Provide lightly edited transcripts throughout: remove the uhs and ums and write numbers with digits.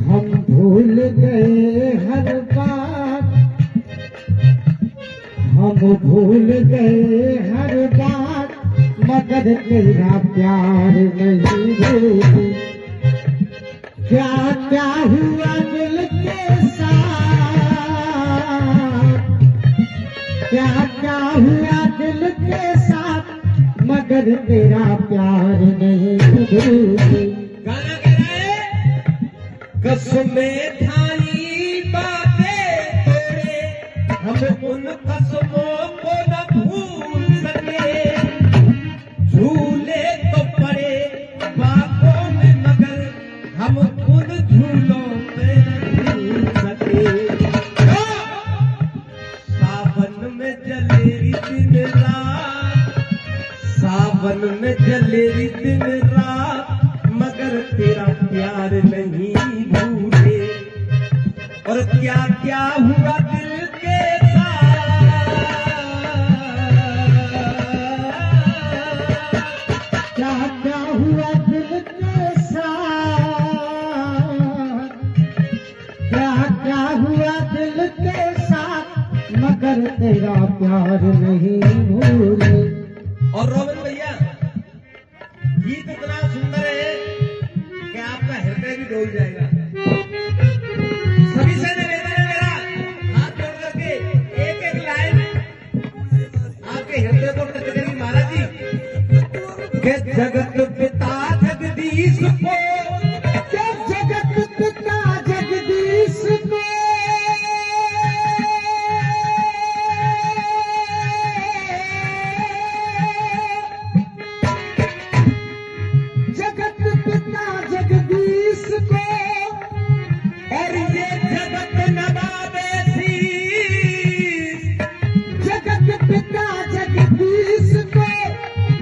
हम भूल गए हर बात, हम भूल गए हर बात, मगर तेरा प्यार नहीं भूली। क्या क्या हुआ दिल के साथ, क्या क्या हुआ दिल के साथ, मगर तेरा प्यार नहीं भूली। गाना कह रहा है कसमें खाई बातें तोड़े, हम उन कसमों को न भूल सके। झूले तो पड़े बातों में मगर हम उन झूलों पे नहीं सके। सावन में जलेरी दिन रात, सावन में जलेरी दिन रात, मगर तेरा प्यार नहीं भूले। और क्या क्या हुआ दिल के साथ, क्या क्या हुआ दिल के साथ, क्या क्या हुआ दिल के साथ, मगर तेरा प्यार नहीं भूले। और रोहन भैया गीत इतना सुंदर है कि आपका हृदय भी डोल जाएगा। सभी से निवेदन है मेरा, हाथ जोड़ करके एक एक लाइन आपके हृदय को टच करेगी महाराज जी। के जगत पिता जगदीश को, के जगत पिता जगदीश को, जगत पिता जगदीश को, और ये जगत नवाबे शीश, जगत पिता जगदीश को,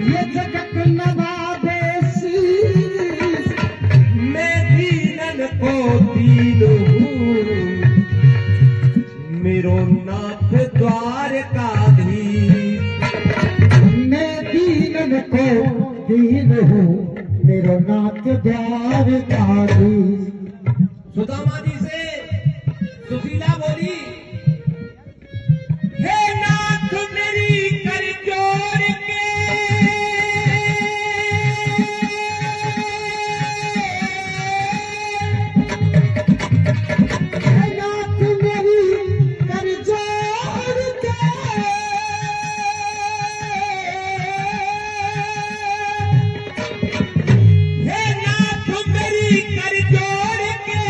ये जगत नवाबे शीश। मैं दीनन को दीन हूँ, मेरो नाथ द्वारकाधीश। मैं दीन को दीन हूँ, मेरो नाथ द्वारकाधीश। सुदामा जी से सुशीला बोली, हे नाथ मेरी कर जोड़ के, हे नाथ मेरी कर जोड़ के, हे नाथ मेरी कर जोड़ के,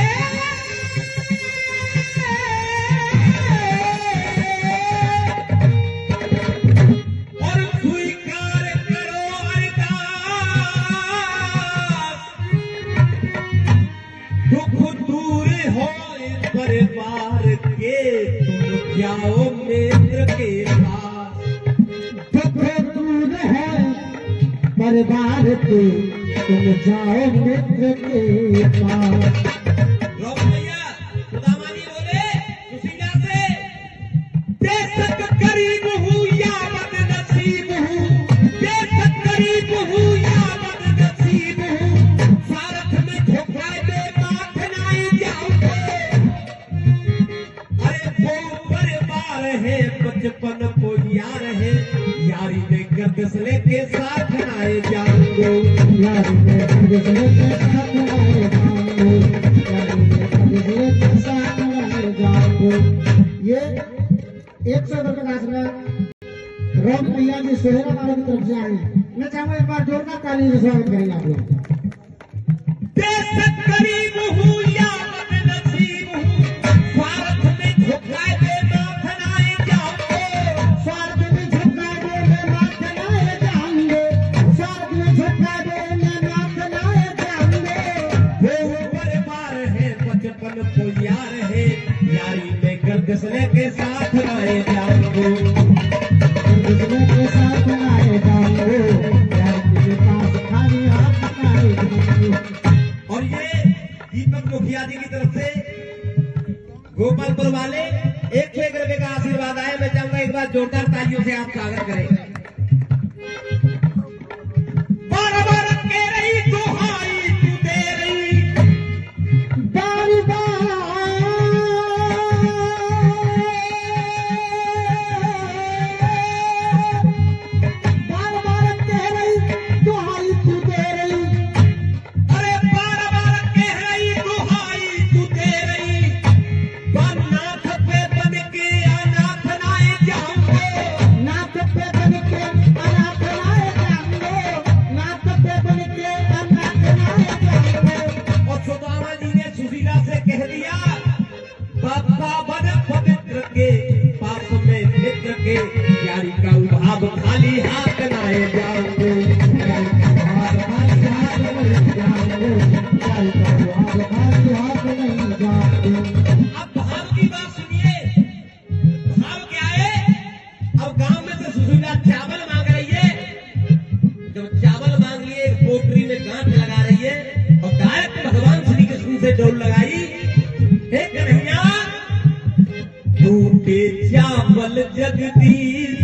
और स्वीकार करो अरदास। दुख दूर हो परिवार के, तुम जाओ मित्र के पास। दुख दूर है परिवार के, तुम जाओ मित्र के पास। रोहन भैया सुदामा जी बोले सुशीला से, बेशक करीब हूँ या बदनसीब हूँ, बेशक करीब हूँ या बदनसीब हूँ, स्वार्थ में झोंका दे माथ नाई जाऊंगे। अरे वो परिवार है बचपन को यार है, यारी देकर दसले के साथ नाए जाऊंगे। यारी में दूसरे के साथ आए जाओगे, यारी में दूसरे के साथ आए जाओगे। ये 100 रुपये का आसमान रोम भैया जी सोहेरा वालों की तरफ से आए हैं। मैं चाहूंगा एक बार जोरदार ताली से स्वागत करेंगे आप लोग। बेशक करीब हूँ या बदनसीब हूँ, स्वार्थ में झुका दे माथ नाए जाऊंगे। स्वार्थ में झुका दे मैं माथ नाए जाऊंगे, स्वार्थ में झुका दे मैं माथ नाए जाऊंगे। वो परिवार है बचपन को यार है, यारी में गर्दसले के साथ नाए जाऊंगे। दूसरे के साथ आए जाओगे, यारी के पास खाली हाथ आए जाओगे। और ये दीपक मुखिया जी की तरफ से गोपालपुर वाले 101 रुपए का आशीर्वाद आए। मैं चाहूंगा एक बार जोरदार तालियों से आप स्वागत करें। जब चावल मांग लिए एक पोटरी में गांठ लगा रही है और डायरेक्ट भगवान श्री कृष्ण से डोल लगाई, हे कन्हैया टूटे चावल जगदीश,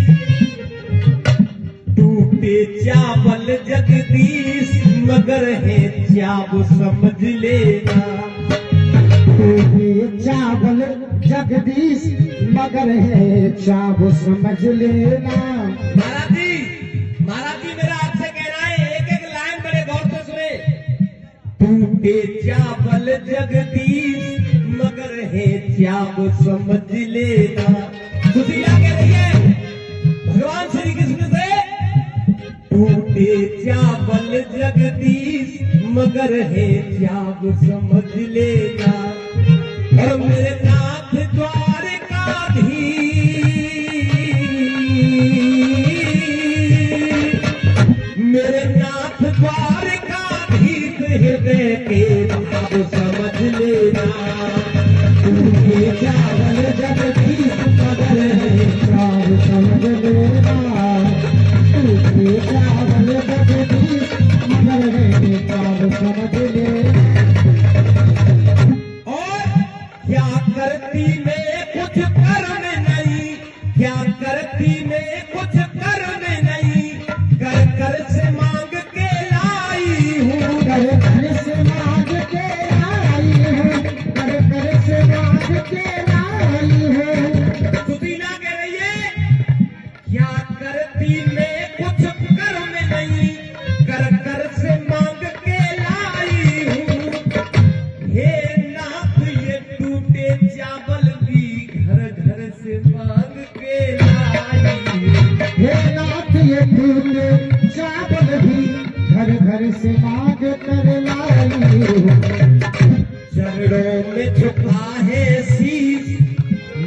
टूटे चावल जगदीश मगर है चाव समझ लेना, टूटे चावल जगदीश मगर है चाव समझ लेना। महाराज जी मेरा आपसे कहना है, एक एक लाइन बड़े गौर से सुने। टूटे चावल जगदीश मगर है चाव समझ लेना। सुशीला कह रही है भगवान श्री कृष्ण से, टूटे चावल जगदीश मगर है चाव समझ लेना। और मेरे नाथ द्वारकाधीश, मेरे नाथ द्वारकाधीश हृदय के भाव समझ लेना। टूटे चावल जगदीश मगर है चाव समझ लेना। टूटे चावल जगदीश मगर है चाव समझ लेना। क्या करती में कुछ कर्म नहीं, क्या करती में कुछ कर्म नहीं, कर कर से मांग के लाई हूँ, कर कर से मांग के लाई हूँ, कर कर से मांग के लाई हूँ। सुशीला कह रही है क्या करती में कुछ कर्म नहीं, कर कर से मांग के लाई हूँ। हे नाथ ये टूटे चावल भी घर घर से मांग के लाई हूँ। हे नाथ ये टूटे चावल भी घर घर से मांग कर लाई हूँ। चरणों में झुका है शीश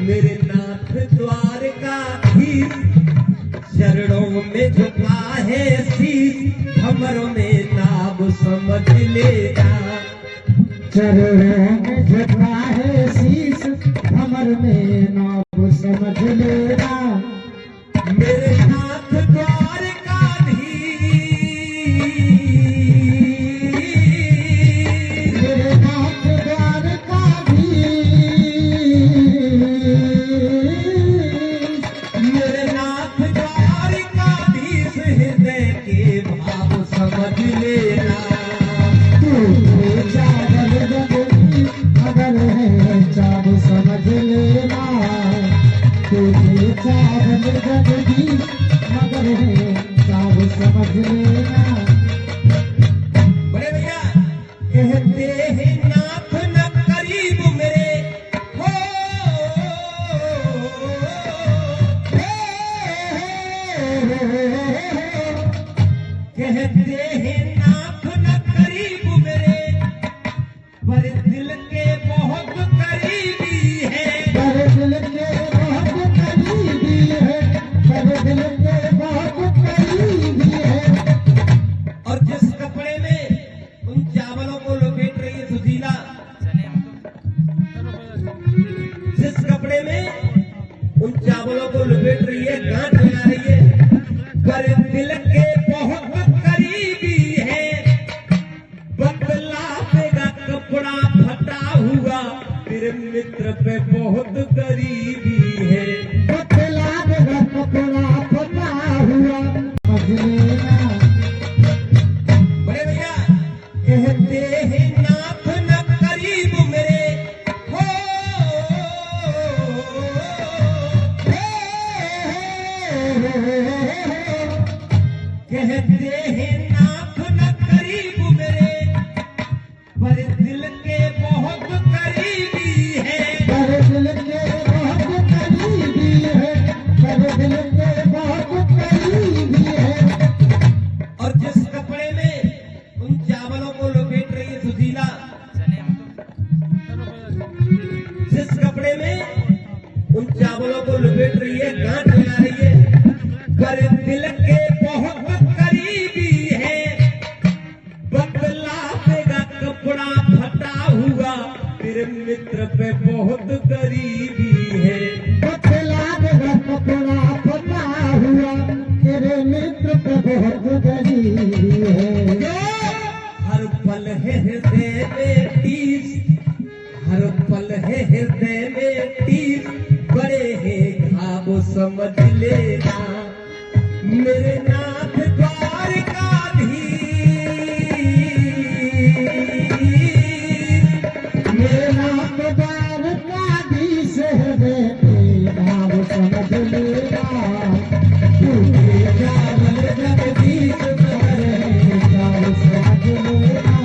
मेरे नाथ द्वारकाधीश, चरणों में झुका है शीश हमरों में नाम समझ लेना। चरणों में झुका है शीश हमर में नाम समझ लेना। मेरे नाथ द्वारकाधीश, मेरे नाथ द्वारकाधीश, मेरे नाथ द्वारकाधीश हृदय के भाव समझ लेना। टूटे चावल जगदीश मगर है चाव समझ लेना। टूटे चावल जगदीश मगर है चाव समझ लेना। बड़े भैया कहते हैं नाथ न करीब मेरे हो, कहते हैं नाथ न करीब मेरे पर दिल के बहुत करीबी है। पर दिल के बहुत करीबी है, पर दिल के बहुत करीबी है। और जिस कपड़े में उन चावलों को लपेट रही है सुशीला, जिस कपड़े में उन चावलों को लपेट रही है, गांठ लगा रही है, पर दिल के बहुत करीबी है। बदलावेगा कपड़ा फटा हुआ तेरे मित्र पे बहुत करीबी है। बदलावेगा कपड़ा फटा हुआ समझ लेना। बड़े भैया कहते हैं नाथ न करीब मेरे हो, कहते हैं नाथ न करीब मेरे पर दिल के बहुत करीबी है। पर दिल के बहुत करीबी है, पर दिल के बहुत करीबी है। और जिस कपड़े में उन चावलों को लपेट रही है सुशीला, जिस कपड़े में उन चावलों को लपेट रही है, गांठ लगा रही है, पर दिल के बहुत करीबी है। बदलावेगा कपड़ा फटा हुआ तेरे मित्र पे बहुत करीबी है। बदलावेगा कपड़ा फटा हुआ तेरे मित्र पे बहुत करीबी है हृदय में टीस, हर पल है हृदय में टीस, बड़े हैं घाव समझ लेना मेरे नाथ द्वारकाधीश। मेरे नाथ द्वारकाधीश हृदय के भाव समझ लेना, तूने चावल जगदीश बड़े भाव समझ लेना,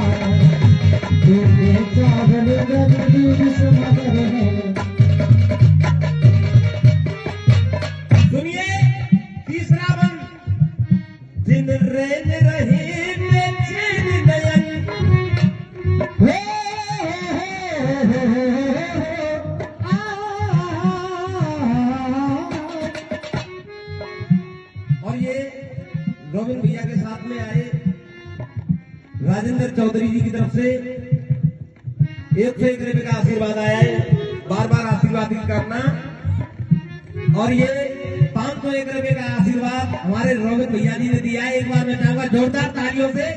तूने चावल जगदीश बड़े। सुनिए तीसरा बंद, दिन रैन रहे बेचैन नयन, और ये गोविंद भैया के साथ में आए राजेंद्र चौधरी जी की तरफ से 101 रुपए का आशीर्वाद आया है, बार बार आशीर्वाद करना। और ये 501 रुपए का आशीर्वाद हमारे रोहित भैया जी ने दिया है, एक बार मैं चाहूंगा जोरदार तालियों से।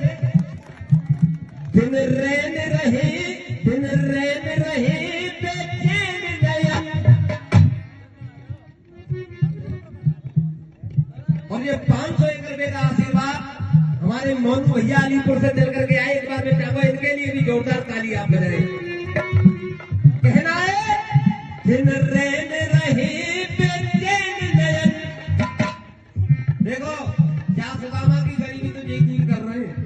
दिन रैन रहे बेचैन नयन, और ये 501 रुपए का आशीर्वाद हमारे मोनू भैया अलीपुर से दिल करके आए, एक बार मैं चाहूंगा इनके लिए भी जोरदार ताली आप बजाएं। कहना है दिन रैन रहे बेचैन नयन। देखो क्या सुदामा की गरीबी तो यही दूर कर रहे हैं,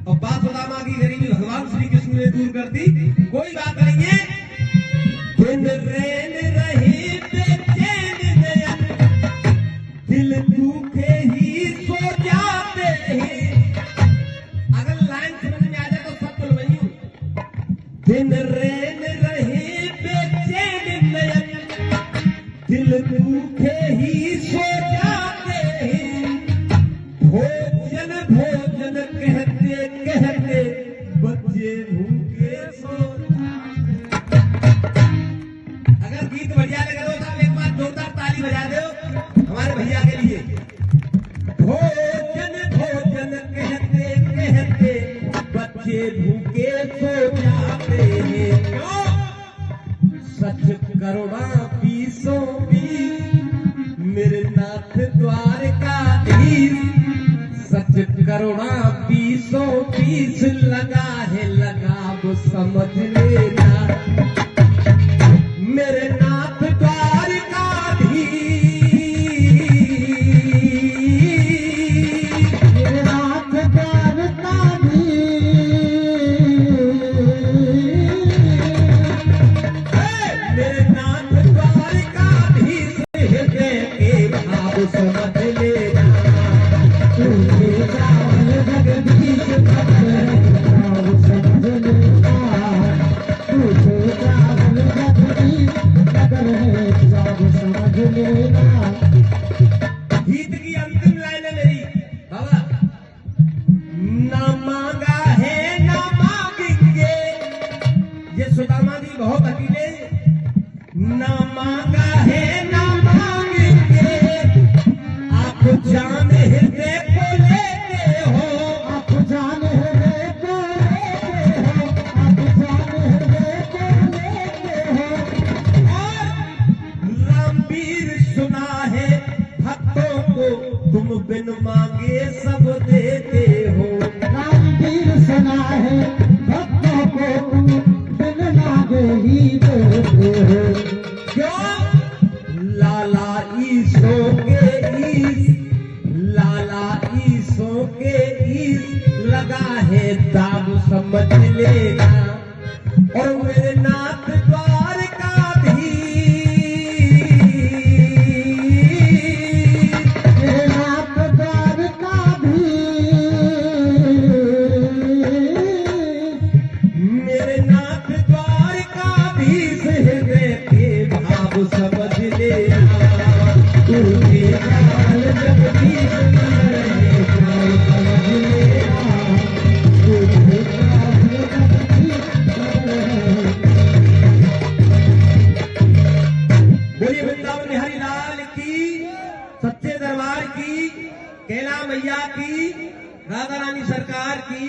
और बात सुदामा की गरीबी भगवान श्री कृष्ण ने दूर कर दी, कोई बात नहीं है। दिन रैन रहे बेचैन नयन, दिल दुखे ही सो जाते हैं। अगर लाइन समझ में आ जाए तो सब बोल वही हूं। दिन रैन रहे बेचैन नयन, दिल दुखे ही सो जाते हैं। भोजन भोजन कहते कहते बच्चे भूखे सो जाते। अगर गीत बढ़िया लगे तो साहब एक बार जोरदार ताली बजा दो हमारे भैया के लिए। भोजन भोजन कहते कहते बच्चे भूखे सो जाते हैं। क्यों? सच करुणा बीसों बीस मेरे नाथ द्वारकाधीश, सच करुणा बीसों बीस लगा है लगाव समझ लेना मेरे नाथ द्वारकाधीश। मेरे नाथ द्वारकाधीश, मेरे नाथ द्वारकाधीश हृदय के भाव समझ लेना, तूने चावल जगदीश बड़े भाव समझ लेना, तूने चावल जगदीश बड़े भाव समझ लेना। गीत की अंतिम लाइन है मेरी बाबा। ना मांगा है ना मांगेंगे, ये सुदामा जी बहुत अकेले। ना मांगा है ना मांगेंगे, आप जान हृदय को लेते हो, आप जान हृदय को लेते हो, आप जान हृदय को लेते हो। और रामवीर सुना है भक्तों को तुम बिन मांगे सब देते हो। रामवीर सुना है भक्तों को तुम बिन मांगे ही देते हो। क्यों? लाला ईसो के ईस, लाला ईसो के ईस लगा है दाम समझ लेना, और मेरे नाथ द्वारकाधीश। मेरे नाथ द्वारकाधीश, मेरे नाथ द्वारकाधीश हृदय के भाव समझ लेना, तूने चावल जगदीश बड़े भाव समझ लेना, तूने चावल जगदीश बड़े। बोलिए वृंदावन बिहारी लाल की, सच्चे दरबार की, कैला मैया की, राधा रानी सरकार की।